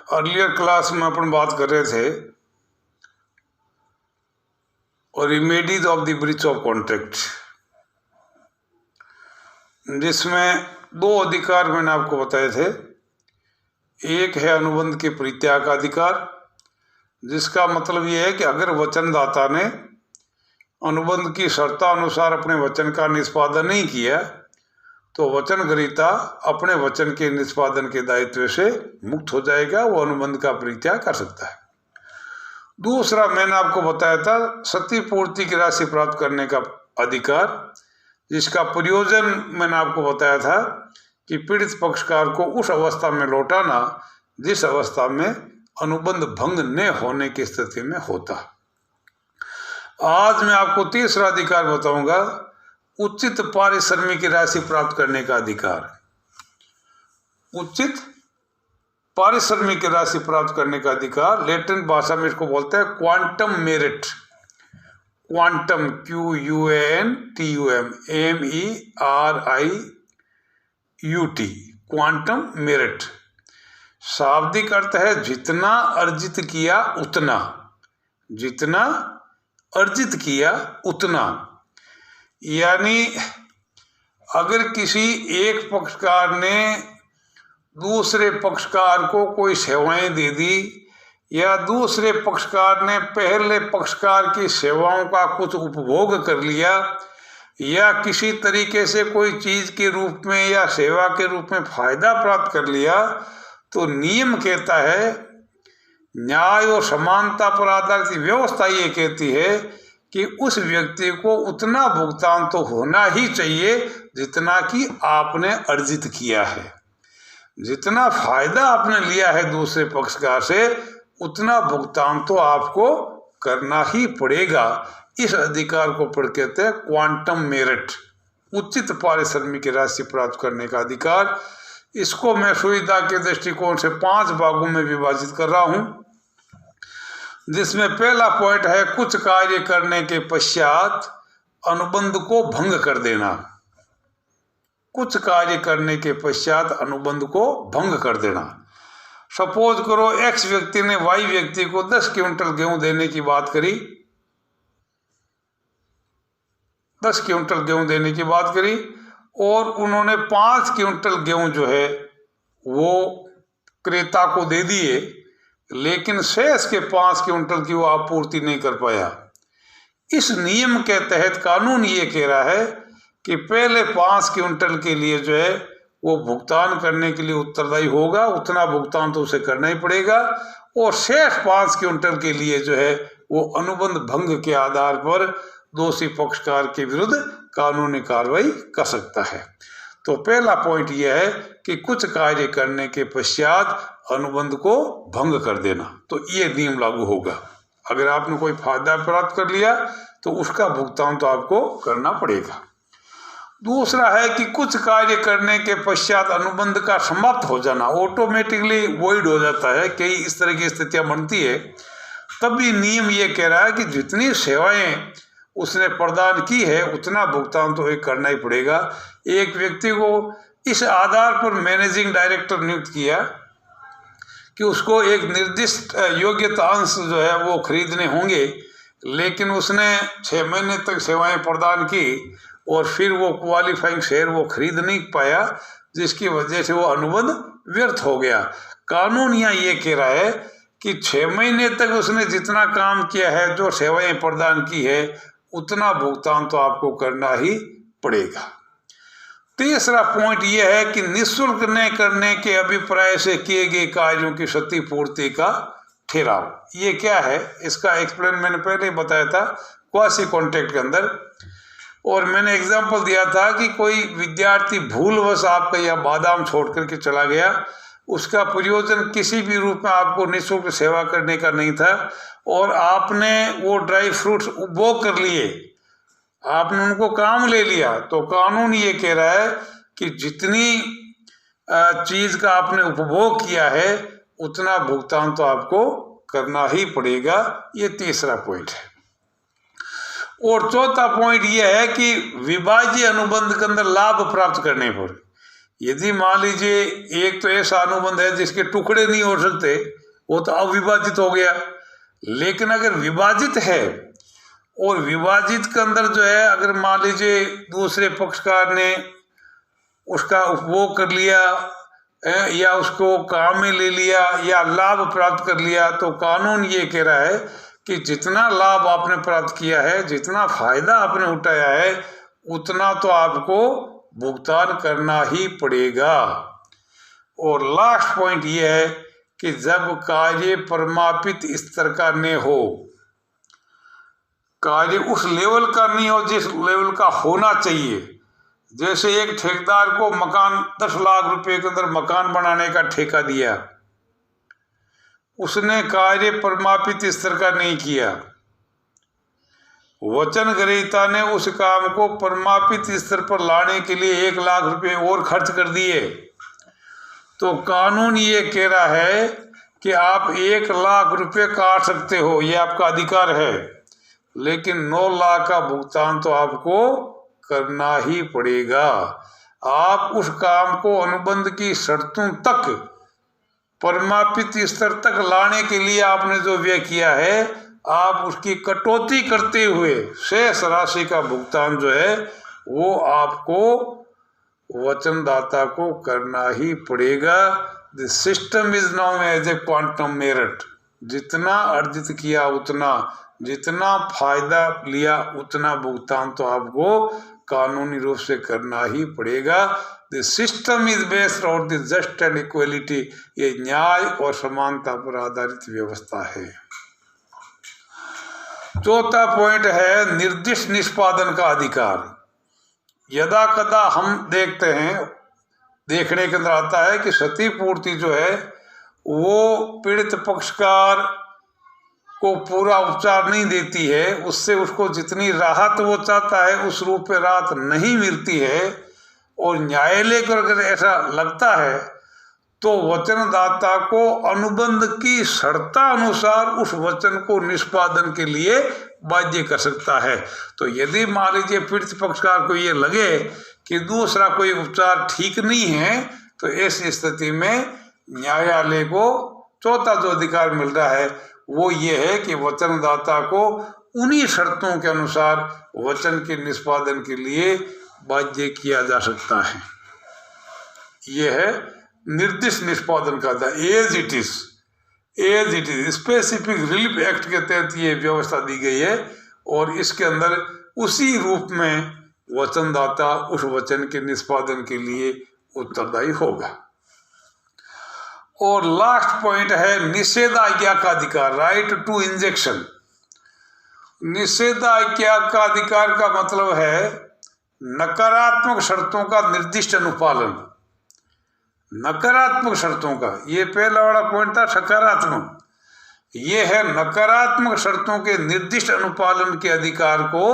Earlier class में अपन बात कर रहे थे और remedies of the breach of contract, जिसमें दो अधिकार मैंने आपको बताए थे। एक है अनुबंध के परित्याग का अधिकार, जिसका मतलब यह है कि अगर वचनदाता ने अनुबंध की शर्तानुसार अपने वचन का निष्पादन नहीं किया तो वचन ग्रहीता अपने वचन के निष्पादन के दायित्व से मुक्त हो जाएगा, वो अनुबंध का परित्याग कर सकता है। दूसरा मैंने आपको बताया था क्षतिपूर्ति की राशि प्राप्त करने का अधिकार, जिसका प्रयोजन मैंने आपको बताया था कि पीड़ित पक्षकार को उस अवस्था में लौटाना जिस अवस्था में अनुबंध भंग न होने की स्थिति में होता। आज मैं आपको तीसरा अधिकार बताऊंगा, उचित पारिश्रमिक की राशि प्राप्त करने का अधिकार। उचित पारिश्रमिक की राशि प्राप्त करने का अधिकार, लैटिन भाषा में इसको बोलते हैं quantum merit. Quantum QUANTUM MERIUT, quantum merit. शाब्दिक अर्थ है जितना अर्जित किया उतना, जितना अर्जित किया उतना। यानी अगर किसी एक पक्षकार ने दूसरे पक्षकार को कोई सेवाएं दे दी या दूसरे पक्षकार ने पहले पक्षकार की सेवाओं का कुछ उपभोग कर लिया या किसी तरीके से कोई चीज के रूप में या सेवा के रूप में फायदा प्राप्त कर लिया, तो नियम कहता है, न्याय और समानता पर आधारित व्यवस्था ये कहती है कि उस व्यक्ति को उतना भुगतान तो होना ही चाहिए जितना कि आपने अर्जित किया है। जितना फायदा आपने लिया है दूसरे पक्षकार से उतना भुगतान तो आपको करना ही पड़ेगा। इस अधिकार को पढ़ कहते हैं क्वांटम मेरिट, उचित पारिश्रमिक की राशि प्राप्त करने का अधिकार। इसको मैं सुविधा के दृष्टिकोण से 5 भागों में विभाजित कर रहा हूं, जिसमें पहला पॉइंट है कुछ कार्य करने के पश्चात अनुबंध को भंग कर देना। कुछ कार्य करने के पश्चात अनुबंध को भंग कर देना। सपोज करो X व्यक्ति ने Y व्यक्ति को 10 क्विंटल गेहूं देने की बात करी, 10 क्विंटल गेहूं देने की बात करी और उन्होंने 5 क्विंटल गेहूं जो है वो क्रेता को दे दिए, लेकिन शेष के 5 क्विंटल की वो आपूर्ति नहीं कर पाया। इस नियम के तहत कानून ये कह रहा है कि पहले 5 क्विंटल के लिए जो है वो भुगतान करने के लिए उत्तरदायी होगा, उतना भुगतान तो उसे करना ही पड़ेगा, और शेष 5 क्विंटल के लिए जो है वो अनुबंध भंग के आधार पर दोषी पक्षकार के विरुद्ध कानूनी कार्रवाई कर सकता है। तो पहला पॉइंट यह है कि कुछ कार्य करने के पश्चात अनुबंध को भंग कर देना, तो ये नियम लागू होगा। अगर आपने कोई फायदा प्राप्त कर लिया तो उसका भुगतान तो आपको करना पड़ेगा। दूसरा है कि कुछ कार्य करने के पश्चात अनुबंध का समाप्त हो जाना, ऑटोमेटिकली वॉइड हो जाता है, कई इस तरह की स्थितियां बनती है। तब भी नियम ये कह रहा है कि जितनी सेवाएं उसने प्रदान की है उतना भुगतान तो एक करना ही पड़ेगा। एक व्यक्ति को इस आधार पर मैनेजिंग डायरेक्टर नियुक्त किया कि उसको एक निर्दिष्ट योग्यता अंश जो है वो खरीदने होंगे, लेकिन उसने 6 महीने तक सेवाएं प्रदान की और फिर वो क्वालिफाइंग शेयर वो खरीद नहीं पाया, जिसकी वजह से वो अनुबंध व्यर्थ हो गया। कानून यहाँ ये कह रहा है कि 6 महीने तक उसने जितना काम किया है, जो सेवाएं प्रदान की है, उतना भुगतान तो आपको करना ही पड़ेगा। तीसरा पॉइंट यह है कि निःशुल्क न करने के अभिप्राय से किए गए कार्यों की क्षतिपूर्ति का ठहराव। ये क्या है, इसका एक्सप्लेन मैंने पहले ही बताया था क्वासी कॉन्ट्रैक्ट के अंदर, और मैंने एग्जांपल दिया था कि कोई विद्यार्थी भूलवश आपका यह बादाम छोड़ करके चला गया, उसका प्रयोजन किसी भी रूप में आपको निःशुल्क सेवा करने का नहीं था और आपने वो ड्राई फ्रूट्स उपभोग कर लिए, आपने उनको काम ले लिया, तो कानून ये कह रहा है कि जितनी चीज का आपने उपभोग किया है उतना भुगतान तो आपको करना ही पड़ेगा। ये तीसरा पॉइंट है। और चौथा पॉइंट यह है कि विभाज्य अनुबंध के अंदर लाभ प्राप्त करने पर यदि मान लीजिए एक तो ऐसा अनुबंध है जिसके टुकड़े नहीं हो सकते, वो तो अविभाजित हो गया। लेकिन अगर विभाजित है और विभाजित के अंदर जो है अगर मान लीजिए दूसरे पक्षकार ने उसका उपभोग कर लिया या उसको काम में ले लिया या लाभ प्राप्त कर लिया, तो कानून ये कह रहा है कि जितना लाभ आपने प्राप्त किया है, जितना फायदा आपने उठाया है, उतना तो आपको भुगतान करना ही पड़ेगा। और लास्ट पॉइंट ये है कि जब कार्य परमापित स्तर का न हो, कार्य उस लेवल का नहीं हो जिस लेवल का होना चाहिए। जैसे एक ठेकेदार को मकान 10 लाख रुपए के अंदर मकान बनाने का ठेका दिया, उसने कार्य परमापित स्तर का नहीं किया, वचन ग्रहीता ने उस काम को परमापित स्तर पर लाने के लिए 1 लाख रुपए और खर्च कर दिए, तो कानून ये कह रहा है कि आप 1 लाख रुपए काट सकते हो, ये आपका अधिकार है, लेकिन 9 लाख का भुगतान तो आपको करना ही पड़ेगा। आप उस काम को अनुबंध की शर्तों तक परमापित स्तर तक लाने के लिए आपने जो व्यय किया है, आप उसकी कटौती करते हुए शेष राशि का भुगतान जो है वो आपको वचनदाता को करना ही पड़ेगा। The system is now as a quantum merit. जितना अर्जित किया उतना, जितना फायदा लिया उतना भुगतान तो आपको कानूनी रूप से करना ही पड़ेगा। The system is based on the just and equality. ये न्याय और समानता पर आधारित व्यवस्था है। चौथा पॉइंट है निर्दिष्ट निष्पादन का अधिकार। यदा कदा हम देखते हैं, देखने के अंदर आता है कि क्षतिपूर्ति जो है वो पीड़ित पक्षकार को पूरा उपचार नहीं देती है, उससे उसको जितनी राहत वो चाहता है उस रूप में राहत नहीं मिलती है। और न्यायालय को अगर ऐसा लगता है तो वचनदाता को अनुबंध की शर्ता अनुसार उस वचन को निष्पादन के लिए बाध्य कर सकता है। तो यदि मान लीजिए पीड़ित पक्षकार को ये लगे कि दूसरा कोई उपचार ठीक नहीं है, तो ऐसी स्थिति में न्यायालय को चौथा जो अधिकार मिल रहा है वो ये है कि वचनदाता को उन्हीं शर्तों के अनुसार वचन के निष्पादन के लिए बाध्य किया जा सकता है। यह है निर्दिष्ट निष्पादन का था। As it is specific relief act के तहत ये व्यवस्था दी गई है और इसके अंदर उसी रूप में वचनदाता उस वचन के निष्पादन के लिए उत्तरदायी होगा। और लास्ट पॉइंट है निषेधाज्ञा का अधिकार, राइट टू इंजेक्शन। निषेधाज्ञा का अधिकार का मतलब है नकारात्मक शर्तों का निर्दिष्ट अनुपालन। नकारात्मक शर्तों का, ये पहला वाला पॉइंट था सकारात्मक, ये है नकारात्मक शर्तों के निर्दिष्ट अनुपालन के अधिकार को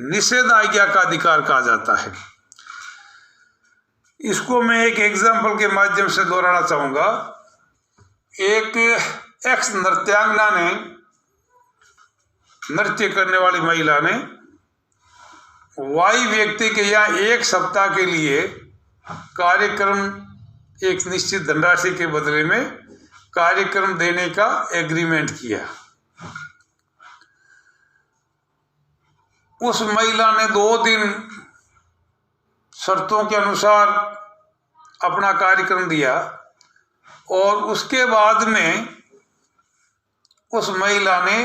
निषेधाज्ञा का अधिकार कहा जाता है। इसको मैं एक एग्जाम्पल के माध्यम से दोहराना चाहूंगा। एक एक्स नृत्यांगना ने, नृत्य करने वाली महिला ने वाई व्यक्ति के यहाँ 1 सप्ताह के लिए कार्यक्रम, एक निश्चित धनराशि के बदले में कार्यक्रम देने का एग्रीमेंट किया। उस महिला ने 2 दिन शर्तों के अनुसार अपना कार्यक्रम दिया और उसके बाद में उस महिला ने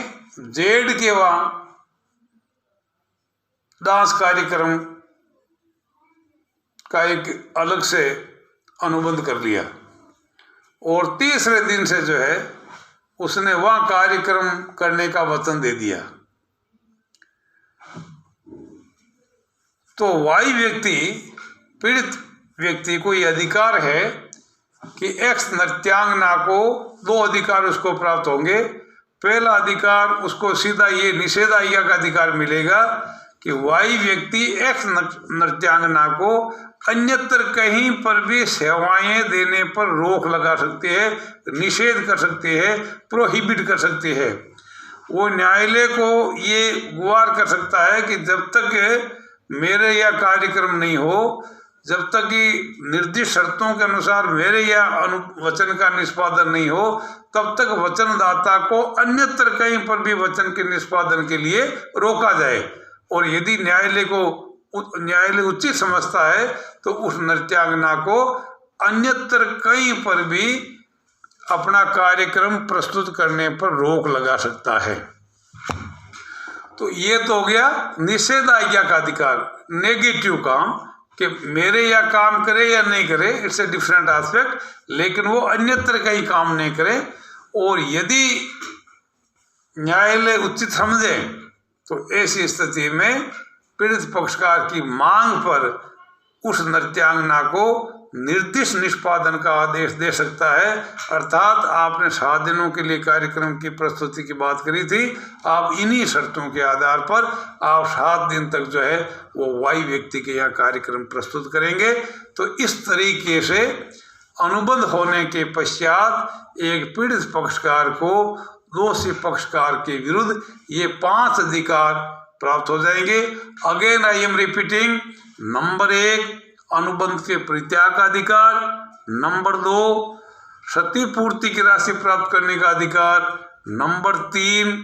जेड के वहां डांस कार्यक्रम का एक अलग से अनुबंध कर लिया और तीसरे दिन से जो है उसने वहां कार्यक्रम करने का वचन दे दिया। तो वाई व्यक्ति, पीड़ित व्यक्ति को यह अधिकार है कि एक्स नृत्यांगना को 2 अधिकार उसको प्राप्त होंगे। पहला अधिकार उसको सीधा ये निषेधाज्ञा का अधिकार मिलेगा कि वाई व्यक्ति एक्स नृत्यांगना को अन्यत्र कहीं पर भी सेवाएं देने पर रोक लगा सकते हैं, निषेध कर सकते हैं, प्रोहिबिट कर सकते हैं। वो न्यायालय को ये गुहार कर सकता है कि जब तक मेरे यह कार्यक्रम नहीं हो जब तक कि निर्दिष्ट शर्तों के अनुसार मेरे या वचन का निष्पादन नहीं हो, तब तक वचनदाता को अन्यत्र कहीं पर भी वचन के निष्पादन के लिए रोका जाए। और यदि न्यायालय उचित समझता है तो उस नृत्यांगना को अन्यत्र कहीं पर भी अपना कार्यक्रम प्रस्तुत करने पर रोक लगा सकता है। तो ये तो हो गया निषेधाज्ञा का अधिकार, नेगेटिव काम, कि मेरे या काम करे या नहीं करे, इट्स ए डिफरेंट एस्पेक्ट, लेकिन वो अन्यत्र कहीं काम नहीं करे। और यदि न्यायालय उचित समझे तो ऐसी स्थिति में पीड़ित पक्षकार की मांग पर उस नृत्यांगना को निर्दिष्ट निष्पादन का आदेश दे सकता है। अर्थात आपने 7 दिनों के लिए कार्यक्रम की प्रस्तुति की बात करी थी, आप इन्हीं शर्तों के आधार पर आप 7 दिन तक जो है वो वाई व्यक्ति के यहाँ कार्यक्रम प्रस्तुत करेंगे। तो इस तरीके से अनुबंध होने के पश्चात एक पीड़ित पक्षकार को दोषी पक्षकार के विरुद्ध ये 5 अधिकार प्राप्त हो जाएंगे। Again I am repeating, number 1 अनुबंध के परित्याग का अधिकार, नंबर 2 क्षतिपूर्ति की राशि प्राप्त करने का अधिकार, नंबर 3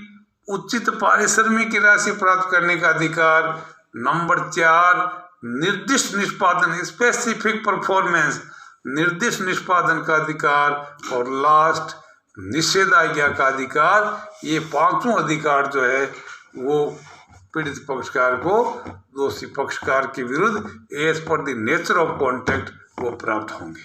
उचित पारिश्रमिक की राशि प्राप्त करने का अधिकार, नंबर 4 निर्दिष्ट निष्पादन, स्पेसिफिक परफॉर्मेंस, निर्दिष्ट निष्पादन का अधिकार, और लास्ट निषेधाज्ञा का अधिकार। ये 5 अधिकार जो है वो पीड़ित पक्षकार को दोषी पक्षकार के विरुद्ध as per the nature of contract वो प्राप्त होंगे।